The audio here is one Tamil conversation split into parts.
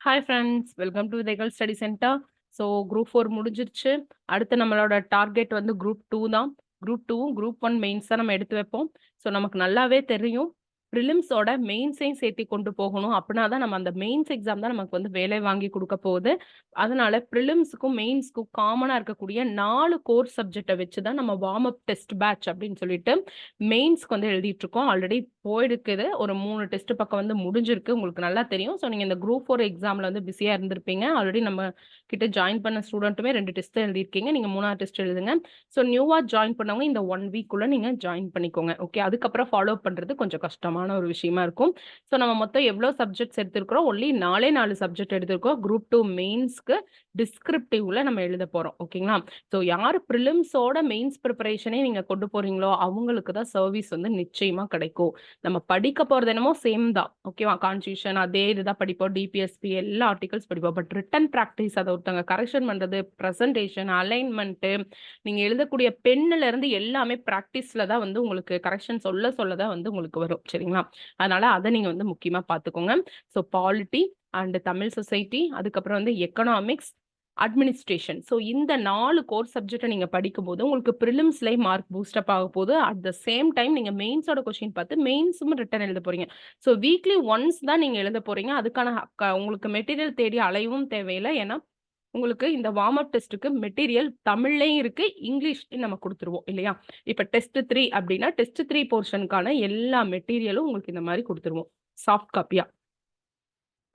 ஹாய் ஃப்ரெண்ட்ஸ், வெல்கம் டு தைகள் ஸ்டடி சென்டர். ஸோ குரூப் 4 முடிஞ்சிருச்சு. அடுத்து நம்மளோட டார்கெட் வந்து குரூப் 2 தான். குரூப் 2 குரூப் 1 மெயின்ஸ் தான் நம்ம எடுத்து வைப்போம். ஸோ நமக்கு நல்லாவே தெரியும் ப்ரிலிம்ஸோட மெயின்ஸையும் சேர்த்து கொண்டு போகணும். அப்படின்னா தான் நம்ம அந்த மெயின்ஸ் எக்ஸாம் தான் நமக்கு வந்து வேலை வாங்கி கொடுக்க போகுது. அதனால ப்ரிலிம்ஸுக்கும் மெயின்ஸ்க்கும் காமனாக இருக்கக்கூடிய 4 கோர் சப்ஜெக்டை வச்சு தான் நம்ம வார்ம் அப் டெஸ்ட் பேட்ச் அப்படின்னு சொல்லிட்டு மெயின்ஸ்க்கு வந்து எழுதிட்டு இருக்கோம். ஆல்ரெடி போயிருக்குது. ஒரு 3 டெஸ்ட் பக்கம் வந்து முடிஞ்சிருக்கு. உங்களுக்கு நல்லா தெரியும். ஸோ நீங்க இந்த குரூப் 4 எக்ஸாம்ல வந்து பிஸியா இருந்திருப்பீங்க. ஆல்ரெடி நம்ம கிட்ட ஜாயின் பண்ண ஸ்டூடெண்ட்டுமே 2 டெஸ்ட் எழுதியிருக்கீங்க. நீங்க 3வது டெஸ்ட் எழுதுங்க. ஸோ நியூவா ஜாயின் பண்ணவங்க இந்த 1 வீக்குள்ள நீங்க ஜாயின் பண்ணிக்கோங்க. ஓகே. அதுக்கப்புறம் ஃபாலோ பண்றது கொஞ்சம் கஷ்டமான ஒரு விஷயமா இருக்கும். ஸோ நம்ம மொத்தம் எவ்வளோ சப்ஜெக்ட்ஸ் எடுத்திருக்கிறோம்? ஒன்லி 4 சப்ஜெக்ட் எடுத்திருக்கோம். குரூப் 2 மெயின்ஸ்க்கு டிஸ்கிரிப்டிவ்ல நம்ம எழுத போறோம். ஓகேங்களா? ஸோ யார் ப்ரிலிம்ஸோட மெயின்ஸ் ப்ரிப்பரேஷனே நீங்க கொண்டு போறீங்களோ அவங்களுக்கு தான் சர்வீஸ் வந்து நிச்சயமா கிடைக்கும். நம்ம படிக்க போறது என்னமோ சேம் தான். ஓகேவா? கான்ஸ்டிடியூஷன் அதே இதுதான் படிப்போம். டிபிஎஸ்பி எல்லா ஆர்டிகல்ஸ் படிப்போம். பட் ரிட்டன் பிராக்டிஸ் அதை ஒருத்தவங்க கரெக்ஷன் பண்றது, பிரசன்டேஷன், அலைன்மெண்ட், நீங்க எழுதக்கூடிய பென்னுல இருந்து எல்லாமே பிராக்டிஸ்ல தான் வந்து உங்களுக்கு கரெக்ஷன் சொல்ல சொல்ல தான் வந்து உங்களுக்கு வரும். சரிங்களா? அதனால அதை நீங்க வந்து முக்கியமா பார்த்துக்கோங்க. So polity and Tamil society, அதுக்கப்புறம் வந்து எக்கனாமிக்ஸ், அட்மினிஸ்ட்ரேஷன். ஸோ இந்த 4 கோர் சப்ஜெக்ட்டை நீங்க படிக்கும்போது உங்களுக்கு ப்ரிலிம்ஸ்லயே மார்க் பூஸ்ட் அப் ஆக போகுது. அட் த சேம் டைம் நீங்க மெயின்ஸோட கொஸ்டின் பார்த்து மெயின்ஸும் ரிட்டன் எழுத போறீங்க. ஸோ வீக்லி ஒன்ஸ் தான் நீங்க எழுத போறீங்க. அதுக்கான உங்களுக்கு மெட்டீரியல் தேடி அலையவும் தேவையில்லை. ஏன்னா உங்களுக்கு இந்த வார்ம் அப் டெஸ்ட்டுக்கு மெட்டீரியல் தமிழ்லயும் இருக்கு, இங்கிலீஷ்லயும் நம்ம கொடுத்துருவோம் இல்லையா? இப்ப டெஸ்ட் 3 அப்படின்னா டெஸ்ட் 3 போர்ஷனுக்கான எல்லா மெட்டீரியலும் உங்களுக்கு இந்த மாதிரி கொடுத்துருவோம் சாஃப்ட் காப்பியா.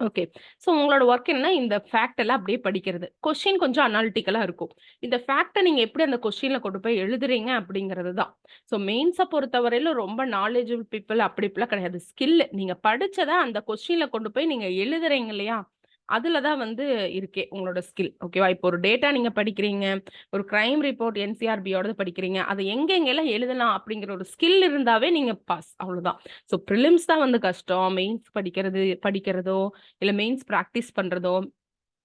ஓகே. ஸோ உங்களோட ஒர்க் என்னன்னா, இந்த ஃபேக்ட் எல்லாம் அப்படியே படிக்கிறது. கொஸ்டின் கொஞ்சம் அனாலிட்டிக்கலா இருக்கும். இந்த ஃபேக்ட்ட நீங்க எப்படி அந்த கொஸ்டின்ல கொண்டு போய் எழுதுறீங்க அப்படிங்கிறது தான். ஸோ மெயின்ஸ பொறுத்தவரையில ரொம்ப நாலேஜபிள் பீப்பிள் அப்படி இப்படிலாம் கிடையாது. ஸ்கில் நீங்க படிச்சத அந்த கொஸ்டின்ல கொண்டு போய் நீங்க எழுதுறீங்க இல்லையா? அதுல தான் வந்து இருக்கே உங்களோட ஸ்கில். ஓகேவா? இப்போ ஒரு டேட்டா நீங்க படிக்கிறீங்க. ஒரு கிரைம் ரிப்போர்ட் என்சிஆர்பியோடது படிக்கிறீங்க. அத எங்கெங்கெல்லாம் எழுதலாம் அப்படிங்கிற ஒரு ஸ்கில் இருந்தாவே நீங்க பாஸ். அவ்வளவுதான். ஸோ பிரிலிம்ஸ் தான் வந்து கஷ்டம். மெயின்ஸ் படிக்கிறதோ இல்ல மெயின்ஸ் பிராக்டிஸ் பண்றதோ,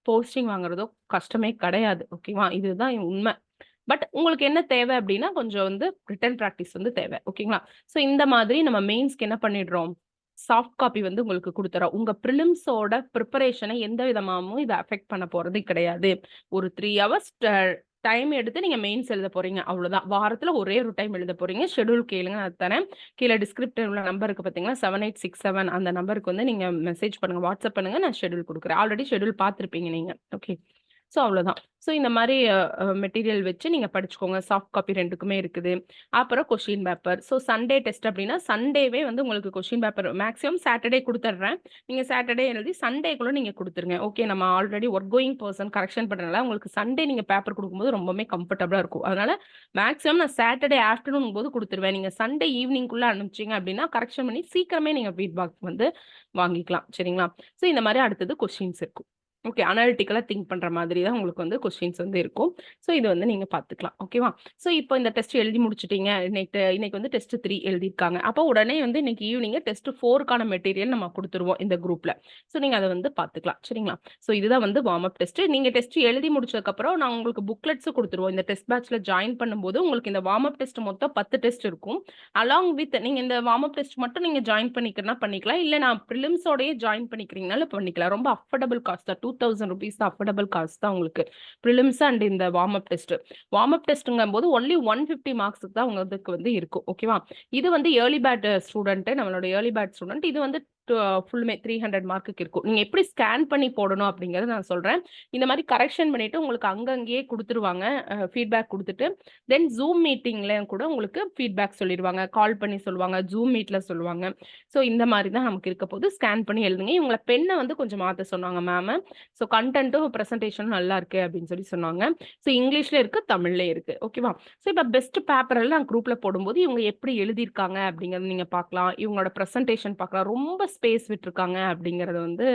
போஸ்டிங் வாங்குறதோ கஷ்டமே கிடையாது. ஓகேவா? இதுதான் உண்மை. பட் உங்களுக்கு என்ன தேவை அப்படின்னா, கொஞ்சம் வந்து ரிட்டன் பிராக்டிஸ் வந்து தேவை. ஓகேங்களா? ஸோ இந்த மாதிரி நம்ம மெயின்ஸ்க்கு என்ன பண்ணிடுறோம்? சாஃப்ட் காப்பி வந்து உங்களுக்கு குடுத்துறோம். உங்க பிரிலிம்ஸோட பிரிப்பரேஷனை எந்த விதமாவும் இத அஃபெக்ட் பண்ண போறது கிடையாது. ஒரு 3 ஹவர்ஸ் டைம் எடுத்து நீங்க மெயின்ஸ் எழுத போறீங்க. அவ்வளவுதான். வாரத்துல ஒரே ஒரு டைம் எழுத போறீங்க. ஷெட்யூல் கேளுங்க நான் தரேன். கீழ டிஸ்கிரிப்டிவ்ல நம்பர் இருக்கு பார்த்தீங்களா? 7867 அந்த நம்பருக்கு வந்து நீங்க மெசேஜ் பண்ணுங்க. வாட்ஸ்அப் பண்ணுங்க. நான் ஷெட்யூல் குடுக்குறேன். ஆல்ரெடி ஷெட்யூல் பார்த்திருப்பீங்க நீங்க. ஓகே. ஸோ அவ்வளோதான். ஸோ இந்த மாரி மெட்டீரியல் வச்சு நீங்க படிச்சுக்கோங்க. சாஃப்ட் காப்பி 2க்குமே இருக்குது. அப்புறம் question paper. So Sunday test அப்படின்னா, சண்டேவே வந்து உங்களுக்கு கொஸ்டின் பேப்பர் மேக்ஸிமம் சாட்டர்டே குடுத்துடுறேன். நீங்க சாட்டர்டே எழுதி சண்டேக்குள்ள நீங்க குடுத்துருங்க. ஓகே. நம்ம already work going person correction பண்றனால உங்களுக்கு சண்டே நீங்க பேப்பர் குடுக்கும்போது ரொம்பவுமே கம்ஃபர்டபுளா இருக்கும். அதனால மேக்ஸிமம் நான் சாட்டர்டே ஆஃப்டர்நூன் போது குடுத்துருவேன். நீங்க சண்டே ஈவினிங்குள்ள அனுப்பிச்சீங்க அப்படின்னா, கரெக்ஷன் பண்ணி சீக்கிரமே நீங்க ஃபீட்பேக் வந்து வாங்கிக்கலாம். சரிங்களா? ஸோ இந்த மாரி அடுத்தது கொஸ்டின்ஸ் இருக்கும். ஓகே. அனாலிட்டிக்கலா திங்க் பண்ற மாதிரி தான் உங்களுக்கு வந்து கொஸ்டின்ஸ் வந்து இருக்கும். ஸோ இது வந்து நீங்க பார்த்துக்கலாம். ஓகேவா? ஸோ இப்போ இந்த டெஸ்ட் எழுதி முடிச்சுட்டீங்க. இன்னைக்கு வந்து டெஸ்ட் 3 எழுதியிருக்காங்க. அப்போ உடனே வந்து இன்னைக்கு ஈவினிங் டெஸ்ட் 4க்கான மெட்டீரியல் நம்ம குடுத்துருவோம் இந்த குரூப்ல. ஸோ நீங்க அத வந்து பார்த்துக்கலாம். சரிங்களா? ஸோ இதுதான் வந்து வார்ம் அப் டெஸ்ட். நீங்க டெஸ்ட் எழுதி முடிச்சதுக்கப்புறம் நான் உங்களுக்கு புக்லெட்ஸும் குடுத்துருவோம். இந்த டெஸ்ட் பேட்ச்ல ஜாயின் பண்ணும்போது உங்களுக்கு இந்த வார்ம் அப் டெஸ்ட் மொத்தம் 10 டெஸ்ட் இருக்கும். அலாங் வித் நீங்க இந்த வார்ம் அப் டெஸ்ட் மட்டும் நீங்க ஜாயின் பண்ணிக்கிறனா பண்ணிக்கலாம். இல்ல நான் பிரிலிம்ஸோடயே ஜாயின் பண்ணிக்கிறீங்கனாலும் பண்ணிக்கலாம். ரொம்ப அஃபோர்டபிள் காஸ்ட் தான். ₹2000 தான் அஃபோர்டபிள் காஸ்ட் தான் உங்களுக்கு. பிரிலிம்ஸ் அண்ட் இந்த warm up test. Warm up டெஸ்ட்ங்கும்போது ஒன்லி 150 மார்க்ஸ்க்கு தான் உங்களுக்கு வந்து இருக்கும். ஓகேவா? இது வந்து ஏர்லி பேட் ஸ்டூடண்ட் நம்மளோட ஏர்லி பேட் ஸ்டூடண்ட். இது வந்து ஃபுல்லுமே 300 மார்க்குக்கு இருக்கும். நீங்க எப்படி ஸ்கேன் பண்ணி போடணும் அப்படிங்கறத நான் சொல்றேன். இந்த மாதிரி கரெக்ஷன் பண்ணிட்டு உங்களுக்கு அங்கங்கேயே குடுத்துருவாங்க. ஃபீட்பேக் குடுத்துட்டு தென் ஜூம் மீட்டிங்ல கூட உங்களுக்கு ஃபீட்பேக் சொல்லிடுவாங்க. கால் பண்ணி சொல்லுவாங்க. ஜூம் மீட்ல சொல்லுவாங்க. ஸோ இந்த மாதிரி தான் நமக்கு இருக்க போது. ஸ்கேன் பண்ணி எழுதுங்க. இவங்கள பெண்ணை வந்து கொஞ்சம் மாத்த சொன்னாங்க மேம். ஸோ கண்டென்ட்டும் பிரசன்டேஷனும் நல்லா இருக்கு அப்படின்னு சொல்லி சொன்னாங்க. ஸோ இங்கிலீஷ்ல இருக்கு, தமிழ்ல இருக்கு. ஓகேவா? ஸோ இப்போ பெஸ்ட் பேப்பர் எல்லாம் குரூப்ல போடும்போது இவங்க எப்படி எழுதியிருக்காங்க அப்படிங்கறத நீங்க பார்க்கலாம். இவங்களோட பிரசன்டேஷன் பார்க்கலாம். ரொம்ப ஸ்பேஸ் விட்டுருக்காங்க அப்படிங்கறத வந்து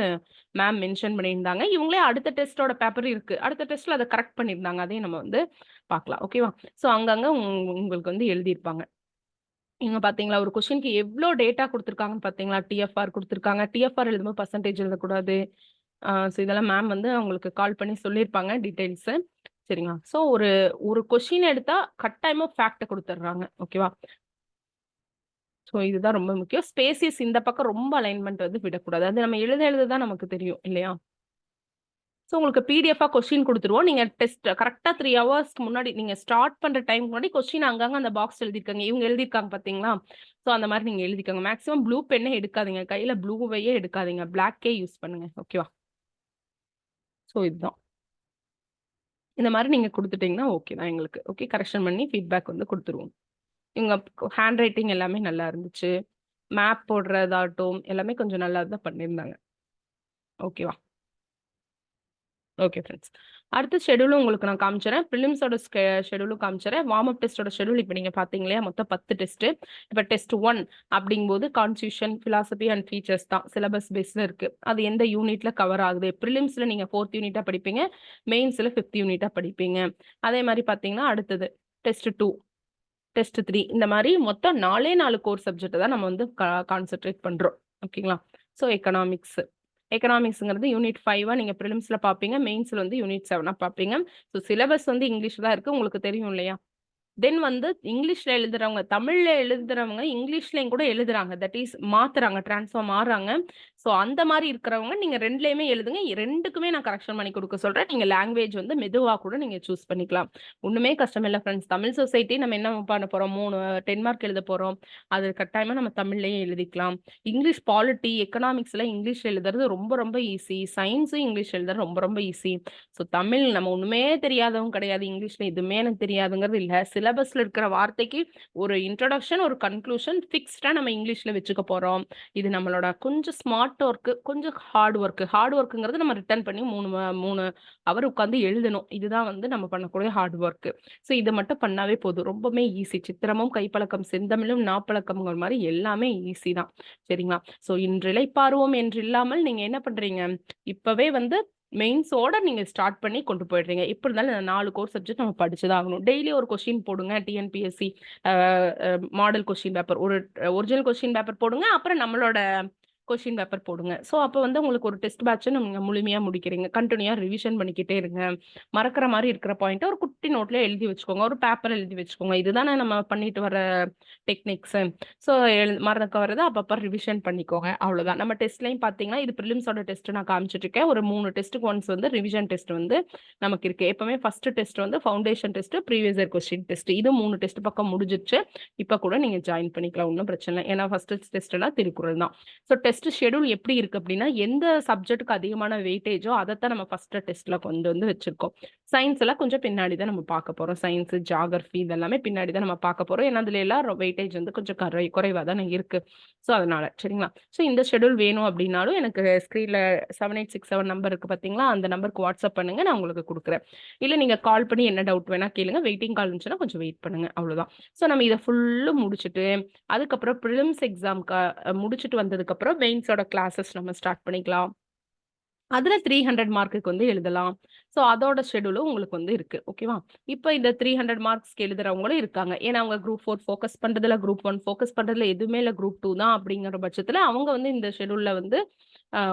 மேம் மென்ஷன் பண்ணியிருந்தாங்க. இவங்களே அடுத்த டெஸ்டோட பேப்பர் இருக்கு. அடுத்த டெஸ்ட்ல அதை கரெக்ட் பண்ணியிருந்தாங்க. அதையும் நம்ம வந்து பார்க்கலாம். ஓகேவா? ஸோ அங்கங்க உங்களுக்கு வந்து எழுதியிருப்பாங்க. இங்க பாத்தீங்களா? ஒரு கொஸ்டினுக்கு எவ்ளோ டேட்டா குடுத்துருக்காங்கன்னு பாத்தீங்களா? டிஎஃப்ஆர் குடுத்துருக்காங்க. டிஎஃப்ஆர் எழுதும்போது பெர்சன்டேஜ் எழுதக்கூடாது. ஸோ இதெல்லாம் மேம் வந்து உங்களுக்கு கால் பண்ணி சொல்லியிருப்பாங்க டீட்டெயில்ஸு. சரிங்களா? ஸோ ஒரு ஒரு கொஸ்டின் எடுத்தா கட்டாயமா ஃபேக்ட்ட குடுத்துடுறாங்க. ஓகேவா? ஸோ இதுதான் ரொம்ப முக்கியம். ஸ்பேசியஸ் இந்த பக்கம் ரொம்ப அலைன்மென்ட் வந்து விடக்கூடாது. அது நம்ம எழுத எழுத தான் நமக்கு தெரியும் இல்லையா? ஸோ உங்களுக்கு பிடிஎஃபாக கொஸ்டின் கொடுத்துருவோம். நீங்கள் டெஸ்ட் கரெக்டாக 3 ஹவர்ஸ்க்கு முன்னாடி நீங்கள் ஸ்டார்ட் பண்ணுற டைம் முன்னாடி கொஸ்டின் அங்கங்கே அந்த பாக்ஸ் எழுதிருக்காங்க. இவங்க எழுதியிருக்காங்க பார்த்தீங்களா? ஸோ அந்த மாதிரி நீங்கள் எழுதிக்கோங்க. மேக்ஸிமம் ப்ளூ பென்னே எடுக்காதீங்க, கையில் ப்ளூவையே எடுக்காதீங்க, பிளாக்கே யூஸ் பண்ணுங்க. ஓகேவா? ஸோ இதுதான் இந்த மாதிரி நீங்கள் கொடுத்துட்டீங்கன்னா ஓகே தான் எங்களுக்கு. ஓகே, கரெக்ஷன் பண்ணி ஃபீட்பேக் வந்து கொடுத்துருவோம். இவங்க ஹேண்ட் ரைட்டிங் எல்லாமே நல்லா இருந்துச்சு, மேப் போடுறதாகட்டும் எல்லாமே கொஞ்சம் நல்லா தான் பண்ணியிருந்தாங்க. ஓகேவா? ஓகே ஃப்ரெண்ட்ஸ், அடுத்த ஷெடியூலும் உங்களுக்கு நான் காமிச்சிடறேன். ப்ரிலிம்ஸோட ஷெடியூலும் காமிச்சிடறேன். வார்ம் அப் டெஸ்ட்டோட ஷெடியூல் இப்போ நீங்கள் பார்த்தீங்க இல்லையா, மொத்தம் 10 டெஸ்ட்டு. இப்போ டெஸ்ட் 1 அப்படிங்கும்போது கான்ஸ்டியூஷன், ஃபிலாசபி அண்ட் ஃபீச்சர்ஸ் தான் சிலபஸ் பேஸில் இருக்குது. அது எந்த யூனிட்டில் கவர் ஆகுது? ப்ரிலிம்ஸில் நீங்கள் 4th யூனிட்டாக படிப்பீங்க, மெயின்ஸில் 5th யூனிட்டாக படிப்பீங்க. அதே மாதிரி பார்த்தீங்கன்னா அடுத்தது டெஸ்ட் 2, டெஸ்ட் 3, இந்த மாதிரி மொத்தம் 4 கோர் சப்ஜெக்ட் தான் நம்ம வந்து கான்சென்ட்ரேட் பண்ணுறோம். ஓகேங்களா? ஸோ எக்கனாமிக்ஸ்ங்கிறது யூனிட் 5 நீங்க ப்ரிலிம்ஸ்ல பார்ப்பீங்க, மெயின்ஸ்ல வந்து யூனிட் 7 பார்ப்பீங்க. ஸோ சிலபஸ் வந்து இங்கிலீஷ் தான் இருக்கு, உங்களுக்கு தெரியும் இல்லையா? தென் வந்து இங்கிலீஷ்ல எழுதுறவங்க, தமிழ்ல எழுதுறவங்க இங்கிலீஷ்லயும் கூட எழுதுறாங்க. தட் இஸ் மாத்துறாங்க, டிரான்ஸ்ஃபார்ம் ஆறாங்க. ஸோ அந்த மாதிரி இருக்கிறவங்க நீங்க 2லயுமே எழுதுங்க. 2க்குமே நான் கரெக்ஷன் பண்ணி கொடுக்க சொல்றேன். நீங்க லாங்குவேஜ் வந்து மெதுவா கூட நீங்க சூஸ் பண்ணிக்கலாம். ஒண்ணுமே கஷ்டம் இல்லை ஃப்ரெண்ட்ஸ். தமிழ் சொசைட்டி நம்ம என்ன பண்ண போறோம், 3 10 மார்க் எழுத போறோம். அது கட்டாயமா நம்ம தமிழ்லயே எழுதிக்கலாம். இங்கிலீஷ் பாலிட்டி, எக்கனாமிக்ஸ்ல இங்கிலீஷ் எழுதுறது ரொம்ப ரொம்ப ஈஸி. சயின்ஸும் இங்கிலீஷ் எழுதுறது ரொம்ப ரொம்ப ஈஸி. ஸோ தமிழ் நம்ம ஒண்ணுமே தெரியாதவங்க கிடையாது, இங்கிலீஷ்ல எதுவுமே எனக்கு தெரியாதுங்கிறது இல்லை. சிலபஸ்ல இருக்கிற வார்த்தைக்கு ஒரு இன்ட்ரோடக்ஷன், ஒரு கன்க்ளூஷன் ஃபிக்ஸ்டா நம்ம இங்கிலீஷ்ல வச்சுக்க போறோம். இது நம்மளோட கொஞ்சம் ஸ்மார்ட் ஒர்க்கு, கொஞ்சம் ஹார்ட் ஒர்க்குங்கிறது நம்ம ரிட்டர்ன் பண்ணி 3 அவர் உட்காந்து எழுதணும். இதுதான் வந்து நம்ம பண்ணக்கூடிய ஹார்ட் ஒர்க்கு. ஸோ இதை மட்டும் பண்ணாவே போதும், ரொம்பவே ஈஸி. சித்திரமும் கைப்பழக்கம் செந்தமிழும் நாப்பழக்கம்ங்கிற மாதிரி எல்லாமே ஈஸி தான். சரிங்களா? ஸோ இன்றிலை பார்வோம் என்று இல்லாமல் நீங்க என்ன பண்றீங்க, இப்பவே வந்து மெயின்ஸோட நீங்க ஸ்டார்ட் பண்ணி கொண்டு போயிடுறீங்க. இப்படி இருந்தாலும் இந்த 4 கோர் சப்ஜெக்ட் நம்ம படிச்சுதான் ஆகணும். டெய்லி ஒரு கொஸ்டின் போடுங்க. டிஎன்பிஎஸ்சி மாடல் கொஸ்டின் பேப்பர், ஒரு ஒரிஜினல் கொஸ்டின் பேப்பர் போடுங்க, அப்புறம் நம்மளோட கொஸ்டின் பேப்பர் போடுங்க. ஸோ அப்போ வந்து உங்களுக்கு ஒரு டெஸ்ட் பேட்சை நீங்கள் முழுமையாக முடிக்கிறீங்க. கண்டினியூவாக ரிவிஷன் பண்ணிக்கிட்டே இருங்க. மறக்கிற மாதிரி இருக்கிற பாயிண்ட்டை ஒரு குட்டி நோட்ல எழுதி வச்சுக்கோங்க, ஒரு பேப்பர் எழுதி வச்சுக்கோங்க. இதுதானே நம்ம பண்ணிட்டு வர டெக்னிக்ஸு. ஸோ மறக்க வரதை அப்பப்போ ரிவிஷன் பண்ணிக்கோங்க. அவ்வளோதான். நம்ம டெஸ்ட்லையும் பார்த்தீங்கன்னா இது ப்ரிலிம்ஸோட டெஸ்ட் நான் காமிச்சிட்டு இருக்கேன். ஒரு 3 டெஸ்ட்டுக்கு ஒன்ஸ் வந்து ரிவிஷன் டெஸ்ட் வந்து நமக்கு இருக்கு. எப்பவுமே ஃபர்ஸ்ட் டெஸ்ட் வந்து foundation test, previous year question test, இது 3 டெஸ்ட் பக்கம் முடிஞ்சிச்சு. இப்போ கூட நீங்க ஜாயின் பண்ணிக்கலாம், ஒன்றும் பிரச்சனை இல்லை. ஏன்னா ஃபர்ஸ்ட் டெஸ்ட்னா திருக்குறள் தான். ஸோ டெஸ்ட் ஷெடியூல் எப்படி இருக்கு அப்படின்னா, எந்த சப்ஜெக்ட்டுக்கு அதிகமான வெயிட்டேஜோ அதைத்தான் நம்ம ஃபர்ஸ்ட் டெஸ்ட்ல கொண்டு வந்து வச்சிருக்கோம். சயின்ஸ் எல்லாம் கொஞ்சம் பின்னாடி தான் நம்ம பார்க்க போறோம். சயின்ஸ், ஜியாகிரபி இதெல்லாமே பின்னாடி தான் நம்ம பார்க்க போறோம். ஏன்னா அதுல எல்லாம் வெயிட்டேஜ் வந்து கொஞ்சம் குறைவா தானே இருக்கு. ஸோ அதனால சரிங்களா? ஸோ இந்த ஷெடியூல் வேணும் அப்படின்னாலும் எனக்கு ஸ்க்ரீன்ல 7867 நம்பர் இருக்கு பார்த்தீங்களா, அந்த நம்பருக்கு வாட்ஸ்அப் பண்ணுங்க, நான் உங்களுக்கு கொடுக்குறேன். இல்லை நீங்க கால் பண்ணி என்ன டவுட் வேணா கேளுங்க. வெயிட்டிங் கால் இருந்துச்சுன்னா கொஞ்சம் வெயிட் பண்ணுங்க, அவ்வளவுதான். ஸோ நம்ம இதை ஃபுல்லும் முடிச்சுட்டு அதுக்கப்புறம் ப்ரிலிம்ஸ் எக்ஸாம்க்கு முடிச்சுட்டு வந்ததுக்கு அப்புறம் மெயின்ஸோட கிளாஸஸ் நம்ம ஸ்டார்ட் பண்ணிக்கலாம். அதுல 300 மார்க்குக்கு வந்து எழுதலாம். ஸோ அதோட ஷெடியூலும் உங்களுக்கு வந்து இருக்கு. ஓகேவா? இப்போ இந்த 300 மார்க்ஸ்க்கு எழுதுறவங்களும் இருக்காங்க. ஏன்னா அவங்க குரூப் 4 ஃபோக்கஸ் பண்றதுல, குரூப் 1 ஃபோக்கஸ் பண்றதுல எதுவுமே இல்லை, குரூப் 2 தான் அப்படிங்கிற பட்சத்துல அவங்க வந்து இந்த ஷெடியூல்ல வந்து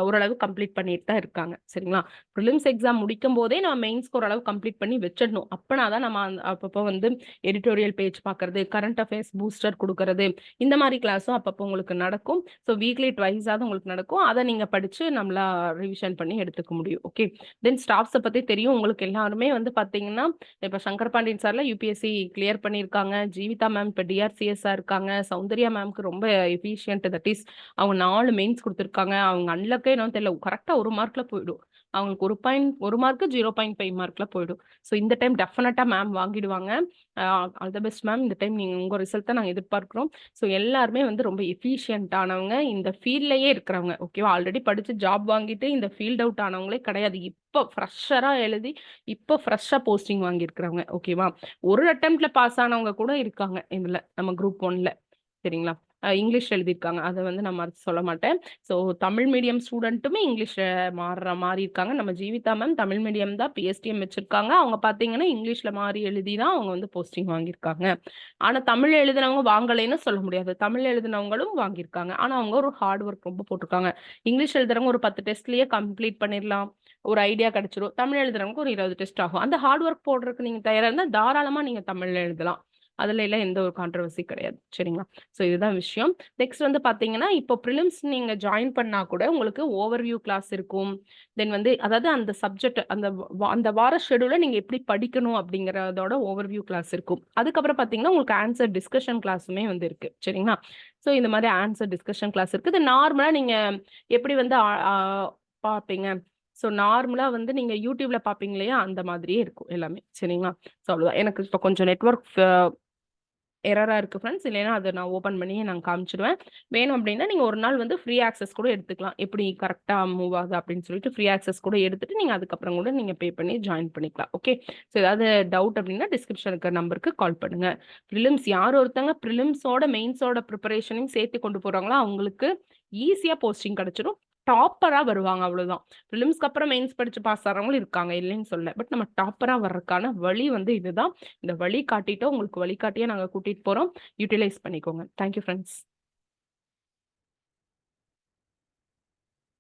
ஓரளவு கம்ப்ளீட் பண்ணிட்டு தான் இருக்காங்க. சரிங்களா? ப்ரிலிம்ஸ் எக்ஸாம் முடிக்கும் போதே நம்ம மெயின்ஸ்க்கு ஓரளவு கம்ப்ளீட் பண்ணி வச்சிடணும். அப்பனா தான் நம்ம அப்பப்போ வந்து எடிட்டோரியல் பேஜ் பார்க்கறது, கரண்ட் அஃபேர்ஸ் பூஸ்டர் கொடுக்கறது, இந்த மாதிரி கிளாஸும் அப்பப்போ உங்களுக்கு நடக்கும். ஸோ வீக்லி ட்வைஸாவது உங்களுக்கு நடக்கும். அதை நீங்க படிச்சு நம்மளா ரிவிஷன் பண்ணி எடுத்துக்க முடியும். ஓகே. தென் ஸ்டாஃப்ஸை பத்தி தெரியும் உங்களுக்கு எல்லாருமே வந்து பாத்தீங்கன்னா, இப்ப சங்கர் பாண்டியன் சார்ல யூபிஎஸ்சி கிளியர் பண்ணியிருக்காங்க. ஜீவிதா மேம் இப்ப டிஆர்சிஎஸ்ஆ இருக்காங்க. சௌந்தர்யா மேம்க்கு ரொம்ப எஃபிஷியன்ட், தட் இஸ் அவங்க 4 மெயின்ஸ் கொடுத்துருக்காங்க. அவங்க அன்லக்கே என்னன்னு தெரியல, கரெக்டா 1 மார்க்ல போயிடும். அவங்களுக்கு 1 மார்க் 0.5 மார்க்ல போயிடும். ஸோ இந்த டைம் டெஃபினட்டா மேம் வாங்கிடுவாங்க. All the best ma'am. இந்த டைம் நீங்க உங்க ரிசல்ட் தான் நாங்கள் எதிர்பார்க்கிறோம். ஸோ எல்லாருமே வந்து ரொம்ப எஃபிஷியன்டானவங்க, இந்த ஃபீல்ட்லயே இருக்கிறவங்க. ஓகேவா? ஆல்ரெடி படிச்சு ஜாப் வாங்கிட்டு இந்த ஃபீல்ட் அவுட் ஆனவங்களே கிடையாது. இப்போ ஃப்ரெஷரா எழுதி இப்போ ஃப்ரெஷ்ஷா போஸ்டிங் வாங்கியிருக்கிறவங்க. ஓகேவா? ஒரு அட்டெம்ப்ட்ல பாஸ் ஆனவங்க கூட இருக்காங்க இதுல, நம்ம குரூப் 1ல. சரிங்களா? இங்கிலீஷ் எழுதியிருக்காங்க, அதை வந்து நான் மறுத்து சொல்ல மாட்டேன். ஸோ தமிழ் மீடியம் ஸ்டூடெண்ட்டுமே இங்கிலீஷ் மாறுற மாதிரி இருக்காங்க. நம்ம ஜீவிதா மேம் தமிழ் மீடியம் தான் பிஎஸ்டிஎம் வச்சிருக்காங்க. அவங்க பார்த்தீங்கன்னா இங்கிலீஷ்ல மாறி எழுதி தான் அவங்க வந்து போஸ்டிங் வாங்கியிருக்காங்க. ஆனா தமிழ் எழுதினவங்க வாங்கலைன்னு சொல்ல முடியாது. தமிழ் எழுதினவங்களும் வாங்கியிருக்காங்க. ஆனா அவங்க ஒரு ஹார்ட் ஒர்க் ரொம்ப போட்டிருக்காங்க. இங்கிலீஷ் எழுதுறவங்க ஒரு 10 டெஸ்ட்லயே கம்ப்ளீட் பண்ணிடலாம், ஒரு ஐடியா கிடைச்சிரும். தமிழ் எழுதுறவங்க ஒரு 20 டெஸ்ட் ஆகும். அந்த ஹார்ட் ஒர்க் போடுறதுக்கு நீங்க தயாரா இருந்தா தாராளமா நீங்க தமிழ்ல எழுதலாம். அதுல எல்லாம் எந்த ஒரு கான்ட்ரவர்சி கிடையாது. சரிங்களா? ஸோ இதுதான் விஷயம். நெக்ஸ்ட் வந்து பார்த்தீங்கன்னா, இப்போ பிரிலிம்ஸ் நீங்க ஜாயின் பண்ணா கூட உங்களுக்கு ஓவர்வியூ கிளாஸ் இருக்கும். தென் வந்து அதாவது அந்த சப்ஜெக்ட் அந்த வார ஷெட்யூல நீங்க எப்படி படிக்கணும் அப்படிங்கிறதோட ஓவர்வியூ கிளாஸ் இருக்கும். அதுக்கப்புறம் பார்த்தீங்கன்னா, உங்களுக்கு ஆன்சர் டிஸ்கஷன் கிளாஸுமே வந்து இருக்கு. சரிங்களா? ஸோ இந்த மாதிரி ஆன்சர் டிஸ்கஷன் கிளாஸ் இருக்கு. இது நார்மலா நீங்க எப்படி வந்து பார்ப்பீங்க? ஸோ நார்மலா வந்து நீங்க யூடியூப்ல பார்ப்பீங்க இல்லையா? அந்த மாதிரியே இருக்கும் எல்லாமே. சரிங்களா? ஸோ அவ்வளோதான். எனக்கு இப்போ கொஞ்சம் நெட்வொர்க் எரரா இருக்கு ஃப்ரெண்ட்ஸ். இல்லைன்னா அத நான் ஓப்பன் பண்ணி நான் காமிச்சுடுவேன். வேணும் அப்படின்னா நீங்க ஒரு நாள் வந்து ஃப்ரீ ஆக்சஸ் கூட எடுத்துக்கலாம். எப்படி கரெக்ட்டா மூவ் ஆகுது அப்படின்னு சொல்லிட்டு ஃப்ரீ ஆக்சஸ் கூட எடுத்துட்டு நீங்க அதுக்கப்புறம் கூட நீங்க பே பண்ணி ஜாயின் பண்ணிக்கலாம். ஓகே. ஸோ ஏதாவது டவுட் அப்படின்னா டிஸ்கிரிப்ஷன் இருக்கிற நம்பருக்கு கால் பண்ணுங்க. பிரிலிம்ஸ் யார் ஒருத்தங்க பிரிலிம்ஸோட மெயின்ஸோட ப்ரிப்பரேஷனையும் சேர்த்து கொண்டு போறாங்களோ அவங்களுக்கு ஈஸியா போஸ்டிங் கிடைச்சிடும். டாப்பரா வருவாங்க அவ்வளவுதான். பிரிலிம்ஸ்க்கு அப்புறம் மெயின்ஸ் படிச்சு பாஸ் ஆறவங்களும் இருக்காங்க, இல்லைன்னு சொல்லல. பட் நம்ம டாப்பரா வர்றதுக்கான வழி வந்து இதுதான். இந்த வழி காட்டிட்டோம். உங்களுக்கு வழிகாட்டியே நாங்க கூட்டிட்டு போறோம். யூட்டிலைஸ் பண்ணிக்கோங்க. Thank you friends.